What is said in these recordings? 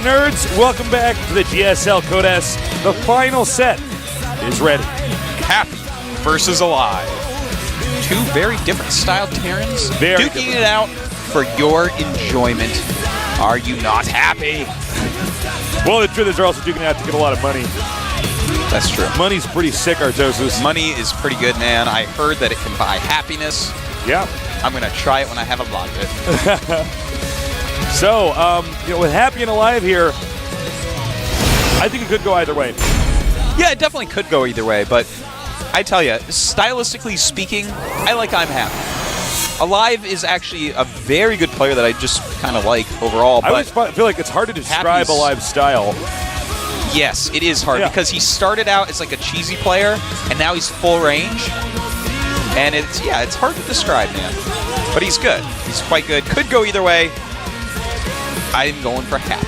nerds, welcome back to the GSL Code S. The final set is ready. Happy versus Alive. Two very different style Terrans duking it out for your enjoyment. Are you not happy? Well, the truth is they're also duking it out to get a lot of money. That's true. Money's pretty sick, Artosis. Money is pretty good, man. I heard that it can buy happiness. Yeah. I'm going to try it when I have a lot of it. So, with Happy and Alive here, I think it could go either way. Yeah, it definitely could go either way, but I tell you, stylistically speaking, I like I'm Happy. Alive is actually a very good player that I just kind of like overall. But I always feel like it's hard to describe Alive's style. Yes, it is hard because he started out as like a cheesy player, and now he's full range. And it's hard to describe, man. But he's good. He's quite good. Could go either way. I'm going for Happy.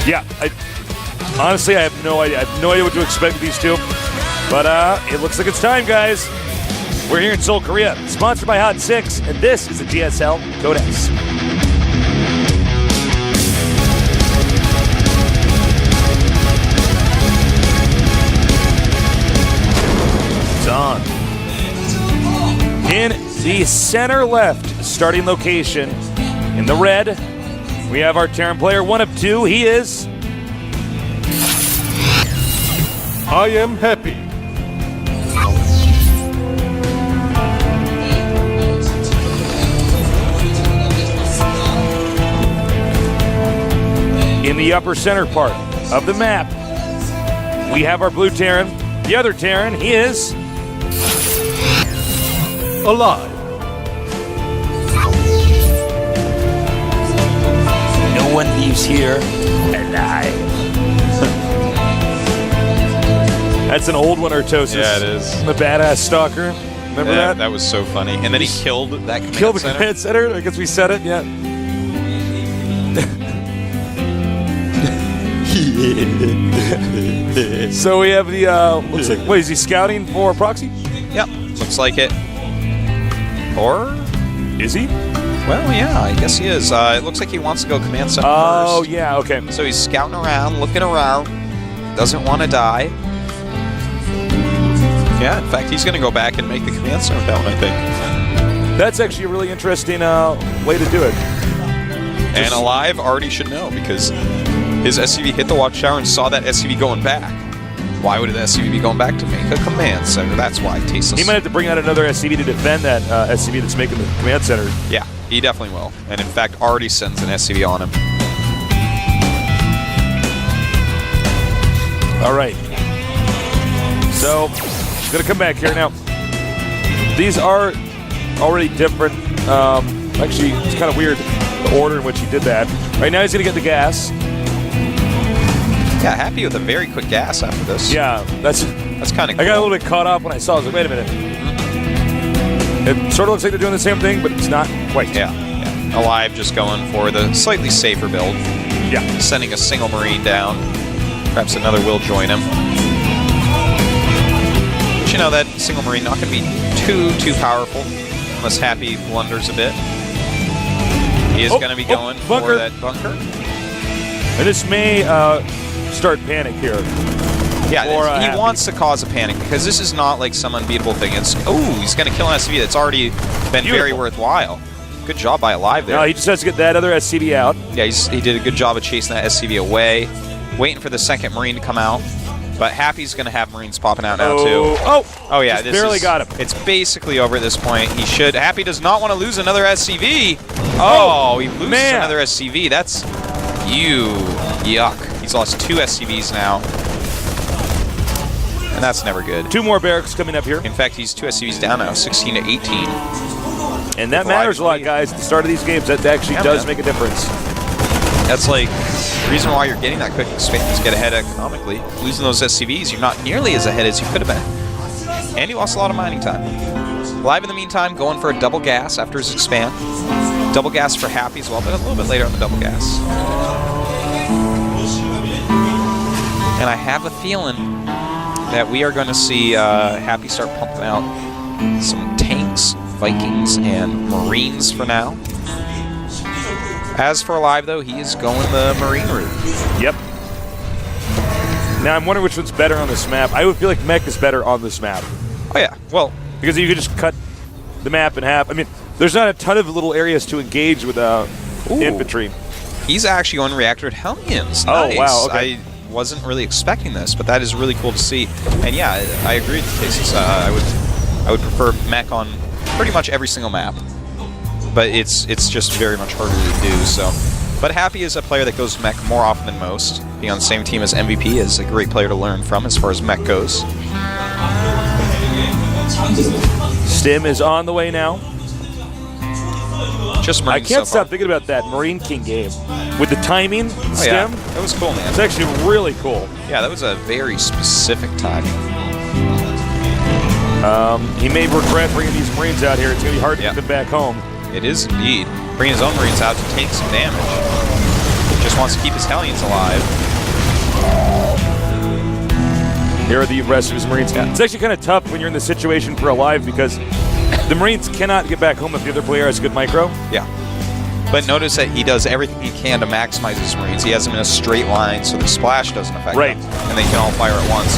Yeah, honestly, I have no idea. I have no idea what to expect with these two. But it looks like it's time, guys. We're here in Seoul, Korea, sponsored by Hot 6, and this is the GSL Code S. It's on. In the center left starting location, in the red, we have our Terran player, one of two. He is... I am Happy. In the upper center part of the map, we have our blue Terran. The other Terran, he is... Alive. No one leaves here alive. That's an old one, Artosis. Yeah, it is. The badass stalker. Remember that? That was so funny. And then he killed that command Killed the center. command center? I guess we said it, yeah. So we have the, looks like, what, is he scouting for proxy? Yep, looks like it. Or? Is he? Well, yeah, I guess he is. It looks like he wants to go command center first. Oh, yeah, okay. So he's scouting around, looking around, doesn't want to die. Yeah, in fact, he's going to go back and make the command center down, I think. That's actually a really interesting way to do it. And Alive already should know because his SCV hit the watchtower and saw that SCV going back. Why would an SCV be going back to make a command center? That's why Tasteless. He might have to bring out another SCV to defend that SCV that's making the command center. Yeah, he definitely will. And in fact, already sends an SCV on him. All right. So, going to come back here now. These are already different. Actually, it's kind of weird the order in which he did that. Right now, he's going to get the gas. Yeah, Happy with a very quick gas after this. Yeah, that's kind of cool. I got a little bit caught up when I saw it. I was like, wait a minute. It sort of looks like they're doing the same thing, but it's not quite. Yeah. Alive just going for the slightly safer build. Yeah. Sending a single Marine down. Perhaps another will join him. But you know, that single Marine not going to be too powerful unless Happy blunders a bit. He is going to be going for that bunker. And this may start panic here. Yeah, he wants to cause a panic because this is not like some unbeatable thing. It's, he's going to kill an SCV that's already been very worthwhile. Good job by Alive there. No, he just has to get that other SCV out. Yeah, he did a good job of chasing that SCV away, waiting for the second Marine to come out. But Happy's going to have Marines popping out now, too. Oh, yeah. This barely got him. It's basically over at this point. Happy does not want to lose another SCV. Oh, he loses another SCV. That's... Yuck. He's lost 2 SCVs now. And that's never good. 2 more barracks coming up here. In fact, he's 2 SCVs down now, 16 to 18. And that matters a lot, guys. At the start of these games, that actually does make a difference. That's like the reason why you're getting that quick expansion is get ahead economically. Losing those SCVs, you're not nearly as ahead as you could have been. And you lost a lot of mining time. Alive in the meantime, going for a double gas after his expand. Double gas for Happy as well, but a little bit later on the double gas. And I have a feeling that we are going to see Happy start pumping out some tanks, Vikings, and Marines for now. As for Alive, though, he is going the Marine route. Yep. Now I'm wondering which one's better on this map. I would feel like Mech is better on this map. Oh, yeah. Well, because you could just cut the map in half. I mean, there's not a ton of little areas to engage with infantry. He's actually going reactor Hellions. Oh, nice. wow. Okay. I wasn't really expecting this, but that is really cool to see. And yeah, I agree with the cases. I would prefer Mech on pretty much every single map, but it's just very much harder to do. So, but Happy is a player that goes Mech more often than most. Being on the same team as MVP is a great player to learn from as far as Mech goes. Stim is on the way now. Just Marine I can't so far. stop thinking about that Marine King game with the timing. Oh, Stim. yeah. That was cool, man. It's actually really cool. Yeah, that was a very specific timing. He may regret bringing these Marines out here. It's going to be hard to get them back home. It is indeed. Bringing his own Marines out to take some damage. Just wants to keep his Hellions alive. Here are the rest of his Marines. Yeah. It's actually kind of tough when you're in the situation for Alive because the Marines cannot get back home if the other player has good micro. Yeah. But notice that he does everything he can to maximize his Marines. He has them in a straight line so the splash doesn't affect them. And they can all fire at once.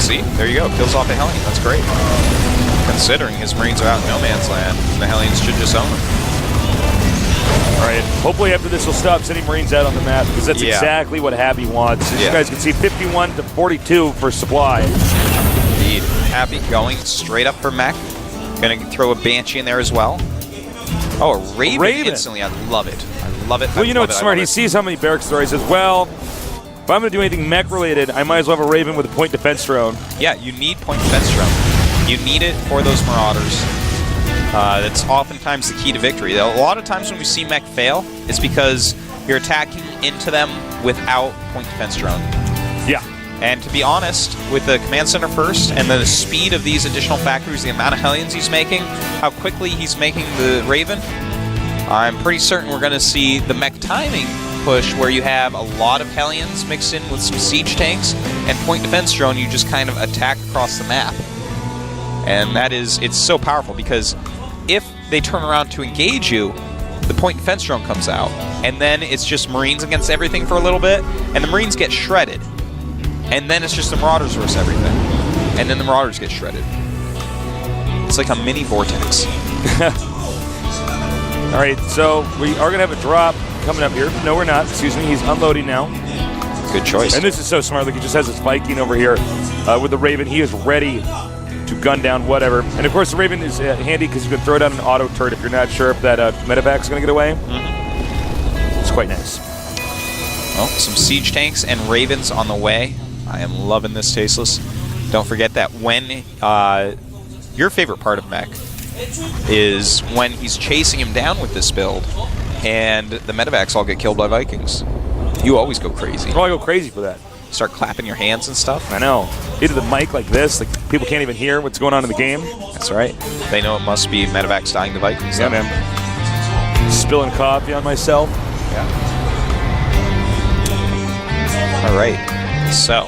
See? There you go. Kills off a Hellion. That's great. Considering his Marines are out in no man's land, the Hellions should just own them. Alright, hopefully after this we'll stop sending Marines out on the map because that's exactly what Happy wants. As you guys can see, 51 to 42 for supply. Indeed. Happy going straight up for Mech. Gonna throw a Banshee in there as well. Oh, a Raven instantly. I love it. I love it. Well, you know what's smart? He sees how many barracks there are. He says, well, if I'm going to do anything mech related, I might as well have a Raven with a point defense drone. Yeah, you need point defense drone. You need it for those Marauders. That's oftentimes the key to victory. A lot of times when we see mech fail, it's because you're attacking into them without point defense drone. Yeah. And to be honest, with the command center first and the speed of these additional factories, the amount of Hellions he's making, how quickly he's making the Raven, I'm pretty certain we're going to see the mech timing push where you have a lot of Hellions mixed in with some siege tanks and point defense drone. You just kind of attack across the map. And that is, it's so powerful because if they turn around to engage you, the point defense drone comes out. And then it's just Marines against everything for a little bit, and the Marines get shredded. And then it's just the Marauders versus everything. And then the Marauders get shredded. It's like a mini vortex. Alright, so we are going to have a drop coming up here. No, we're not. Excuse me. He's unloading now. Good choice. And this is so smart. Like, he just has his Viking over here with the Raven. He is ready to gun down whatever. And, of course, the Raven is handy because you can throw down an auto turret if you're not sure if that medevac is going to get away. It's quite nice. Well, some siege tanks and Ravens on the way. I am loving this, Tasteless. Don't forget that when your favorite part of mech is when he's chasing him down with this build and the medevacs all get killed by Vikings. You always go crazy. Oh, I go crazy for that. Start clapping your hands and stuff. I know. Either the mic like this, like people can't even hear what's going on in the game. That's right. They know it must be medevacs dying to Vikings. Yeah, man. Spilling coffee on myself. Yeah. All right. So.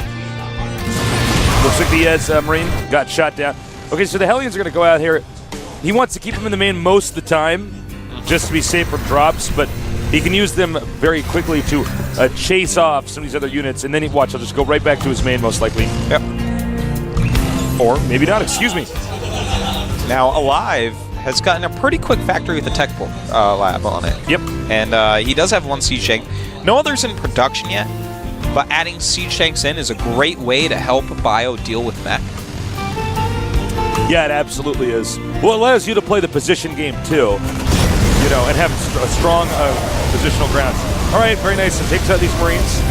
Looks like the Marine got shot down. Okay, so the Hellions are going to go out here. He wants to keep them in the main most of the time, just to be safe from drops, but he can use them very quickly to chase off some of these other units, and then he'll just go right back to his main, most likely. Yep. Or maybe not, excuse me. Now, Alive has gotten a pretty quick factory with a tech lab on it. Yep. And he does have one siege tank. No others in production yet, but adding siege tanks in is a great way to help Bio deal with mech. Yeah, it absolutely is. Well, it allows you to play the position game, too, you know, and have a strong positional ground. All right, very nice. And takes out these Marines.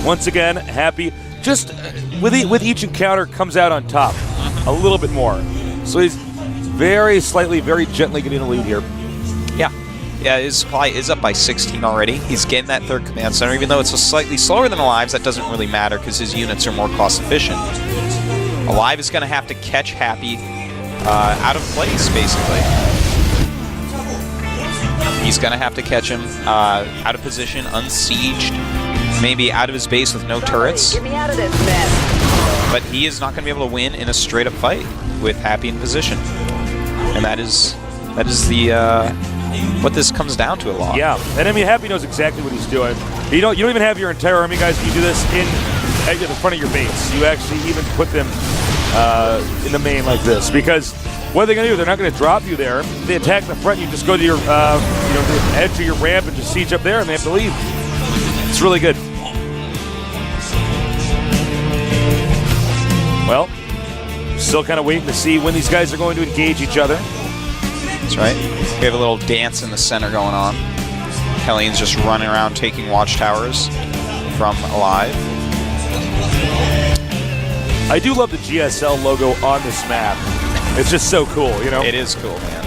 Once again, Happy. Just with each encounter, comes out on top a little bit more. So he's very slightly, very gently getting a lead here. Yeah. Yeah, his supply is up by 16 already. He's getting that third command center, even though it's slightly slower than Alive's. That doesn't really matter because his units are more cost efficient. Alive is going to have to catch Happy out of place, basically. He's going to have to catch him out of position, unsieged, maybe out of his base with no turrets. Get me out of this mess. But he is not going to be able to win in a straight-up fight with Happy in position. And that is the what this comes down to a lot. Yeah, and I mean, Happy knows exactly what he's doing. You don't even have your entire army, guys. You do this at the front of your base. You actually even put them in the main like this, because what are they going to do? They're not going to drop you there. If they attack the front, you just go to your the edge of your ramp and just siege up there, and they have to leave. It's really good. Well, still kind of waiting to see when these guys are going to engage each other. That's right. We have a little dance in the center going on. Hellions just running around taking watchtowers from Alive. I do love the GSL logo on this map. It's just so cool, you know? It is cool, man.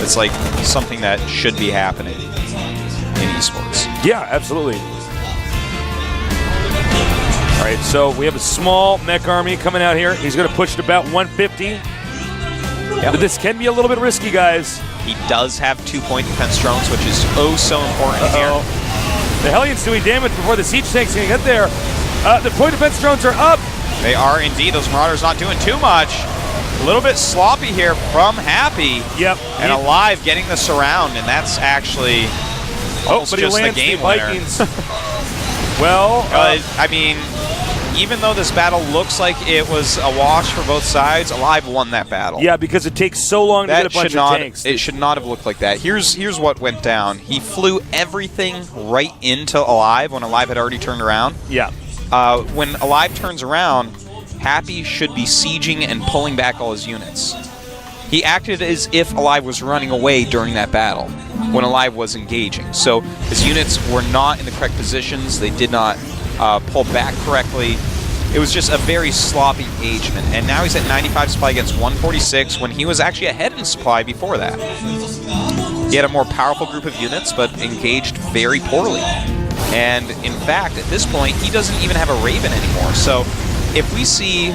It's like something that should be happening in esports. Yeah, absolutely. All right, so we have a small mech army coming out here. He's going to push to about 150. Yep. But this can be a little bit risky, guys. He does have 2-point defense drones, which is oh so important here. The Hellions doing damage before the siege tank's going to get there. The point defense drones are up. They are indeed. Those Marauders not doing too much. A little bit sloppy here from Happy. Yep. And Alive getting the surround, and that's actually almost but he just the lands game the Vikings. Well, I mean, even though this battle looks like it was a wash for both sides, Alive won that battle. yeah, because it takes so long to get a bunch of tanks. It should not have looked like that. Here's what went down. He flew everything right into Alive when Alive had already turned around. Yeah. When Alive turns around, Happy should be sieging and pulling back all his units. He acted as if Alive was running away during that battle when Alive was engaging. So his units were not in the correct positions. They did not pull back correctly. It was just a very sloppy engagement. And now he's at 95 supply against 146 when he was actually ahead in supply before that. He had a more powerful group of units, but engaged very poorly. And in fact, at this point, he doesn't even have a Raven anymore. So if we see,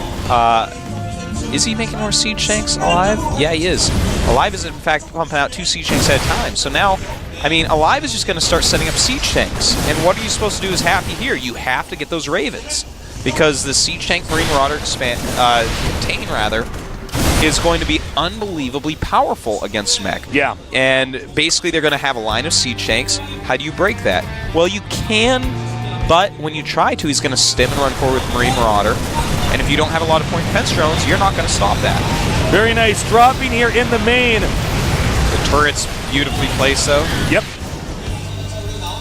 is he making more siege tanks Alive? Yeah, he is. Alive is in fact pumping out 2 siege tanks at a time. So now, I mean, Alive is just going to start setting up siege tanks. And what are you supposed to do as Happy here? You have to get those Ravens, because the siege tank Marine Marauder contain rather is going to be unbelievably powerful against mech. Yeah. And basically they're going to have a line of siege tanks. How do you break that? Well, you can, but when you try to, he's going to stim and run forward with Marine Marauder. And if you don't have a lot of point defense drones, you're not going to stop that. Very nice. Dropping here in the main. The turret's beautifully placed, though. Yep.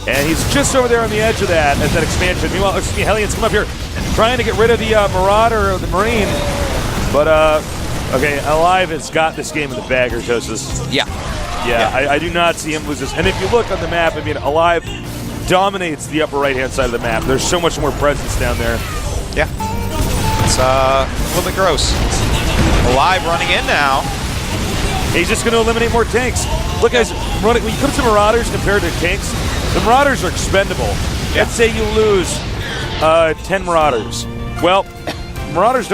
And he's just over there on the edge of that as that expansion. Meanwhile, Hellions come up here trying to get rid of the Marauder or the Marine. But, okay, Alive has got this game in the bag, Artosis. Yeah. Yeah, I do not see him lose this. And if you look on the map, I mean, Alive dominates the upper right-hand side of the map. There's so much more presence down there. Yeah. It's a little bit gross. Alive running in now. He's just going to eliminate more tanks. Look, guys, when you come to Marauders compared to tanks, the Marauders are expendable. Yeah. Let's say you lose 10 Marauders. Well, Marauders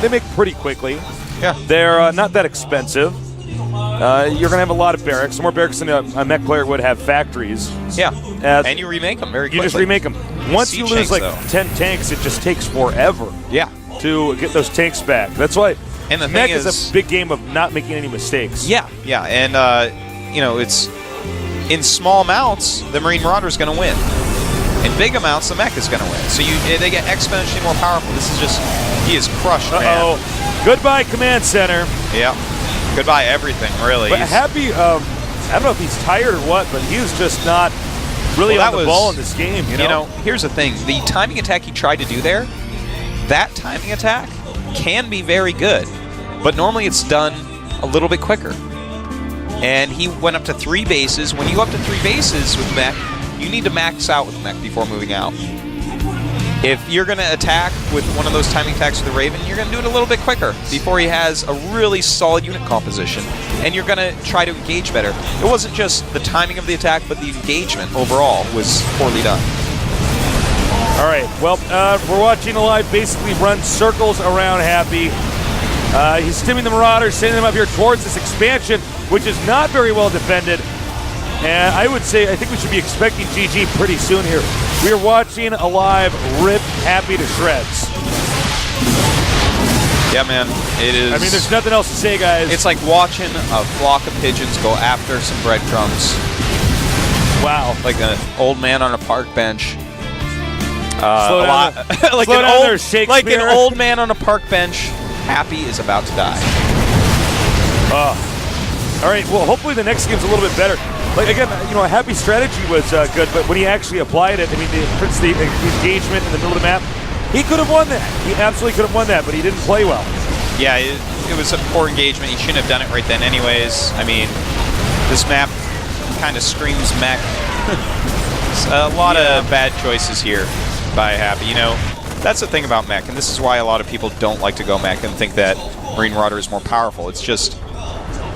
they make pretty quickly. Yeah. They're not that expensive. You're going to have a lot of barracks. More barracks than a mech player would have factories. Yeah. And you remake them very quickly. You just remake them. Once you lose like 10 tanks, it just takes forever. Yeah. To get those tanks back. That's why and the mech thing is a big game of not making any mistakes. Yeah, yeah. And, you know, it's in small amounts, the Marine Marauder is going to win. In big amounts, the mech is going to win. So they get exponentially more powerful. This is just, he is crushed, man. Goodbye, Command Center. Yeah. Goodbye, everything, really. But Happy, I don't know if he's tired or what, but he's just not really on the ball in this game. You know, here's the thing. The timing attack he tried to do there, that timing attack can be very good, but normally it's done a little bit quicker. And he went up to 3 bases. When you go up to 3 bases with mech, you need to max out with mech before moving out. If you're going to attack with one of those timing attacks with the Raven, you're going to do it a little bit quicker before he has a really solid unit composition. And you're going to try to engage better. It wasn't just the timing of the attack, but the engagement overall was poorly done. All right, well, we're watching Alive basically run circles around Happy. He's stimming the Marauders, sending them up here towards this expansion, which is not very well defended. And I would say, I think we should be expecting GG pretty soon here. We are watching Alive rip Happy to shreds. Yeah, man. It is. I mean, there's nothing else to say, guys. It's like watching a flock of pigeons go after some breadcrumbs. Wow. Like an old man on a park bench. Slow down like slow an down old, there, Shakespeare. like an old man on a park bench. Happy is about to die. All right, well, hopefully the next game's a little bit better. Like, again, you know, a Happy strategy was good, but when he actually applied it, I mean, the engagement in the middle of the map, he could have won that. He absolutely could have won that, but he didn't play well. Yeah, it was a poor engagement. He shouldn't have done it right then anyways. I mean, this map kind of screams mech. A lot of bad choices here by Happy. You know, that's the thing about mech, and this is why a lot of people don't like to go mech and think that Marine Marauder is more powerful. It's just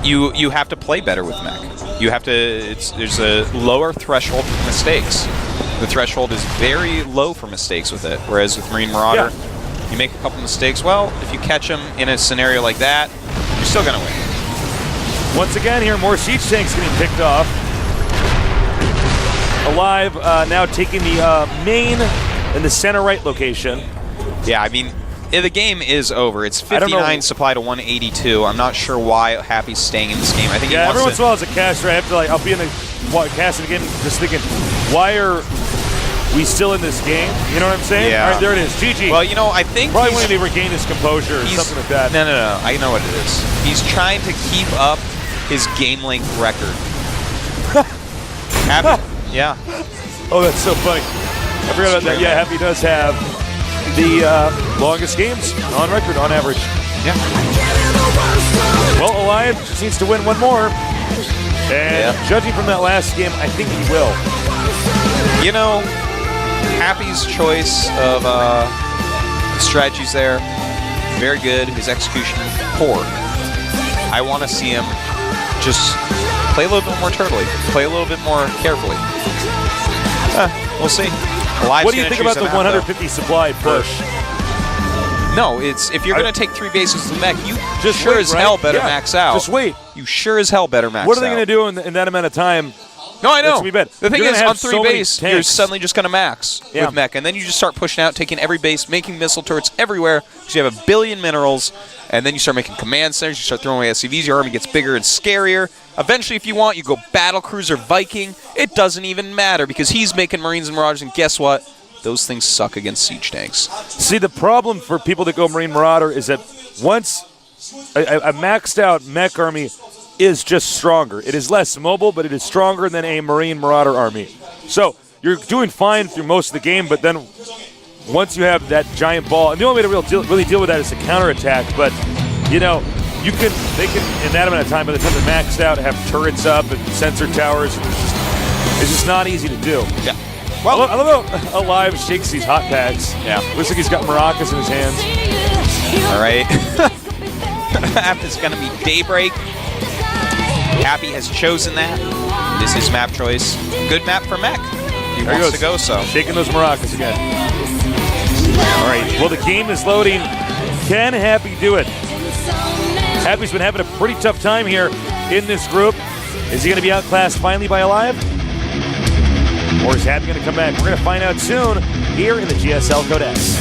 you have to play better with mech. You have to. There's a lower threshold for mistakes. The threshold is very low for mistakes with it, whereas with Marine Marauder, you make a couple mistakes. Well, if you catch them in a scenario like that, you're still gonna win. Once again, here more siege tanks getting picked off. Alive now taking the main and the center right location. Yeah, I mean, the game is over. It's 59 supply to 182. I'm not sure why Happy's staying in this game. I think he wants every once in a while as a caster, I have to I'll be in the casting again, just thinking, why are we still in this game? You know what I'm saying? Yeah. All right, there it is. GG. Well, you know, I think probably when he regained his composure or something like that. No. I know what it is. He's trying to keep up his game length record. Happy. Yeah. Oh, that's so funny. I forgot about that. Yeah, Happy does have the longest games on record, on average. Yeah. Well, Alive just needs to win one more. And judging from that last game, I think he will. You know, Happy's choice of strategies there, very good. His execution, poor. I want to see him just play a little bit more turtly, play a little bit more carefully. We'll see. What do you think about the 150 supply push? No, it's if you're going to take 3 bases to the mech, you just sure wait, as hell better max out. Just wait. You sure as hell better max out. What are they going to do in that amount of time? No, I know. Be bad. The thing is, on 3 so base, you're suddenly just going to max with mech, and then you just start pushing out, taking every base, making missile turrets everywhere, because you have a billion minerals, and then you start making command centers, you start throwing away SCVs, your army gets bigger and scarier. Eventually, if you want, you go battle cruiser Viking. It doesn't even matter, because he's making Marines and Marauders, and guess what? Those things suck against siege tanks. See, the problem for people that go Marine Marauder is that once a maxed out mech army is just stronger. It is less mobile, but it is stronger than a Marine Marauder army. So you're doing fine through most of the game, but then once you have that giant ball, and the only way to really deal with that is to counterattack, but you know, they can in that amount of time, by the time they're maxed out, have turrets up and sensor towers. It's just not easy to do. Yeah. Well, I love how Alive shakes these hot packs. Yeah. Looks like he's got maracas in his hands. All right. It's going to be Daybreak. Happy has chosen that. This is map choice. Good map for mech. He wants to go so. Shaking those maracas again. All right. Well, the game is loading. Can Happy do it? Happy's been having a pretty tough time here in this group. Is he going to be outclassed finally by Alive? Or is Happy going to come back? We're going to find out soon here in the GSL Codex.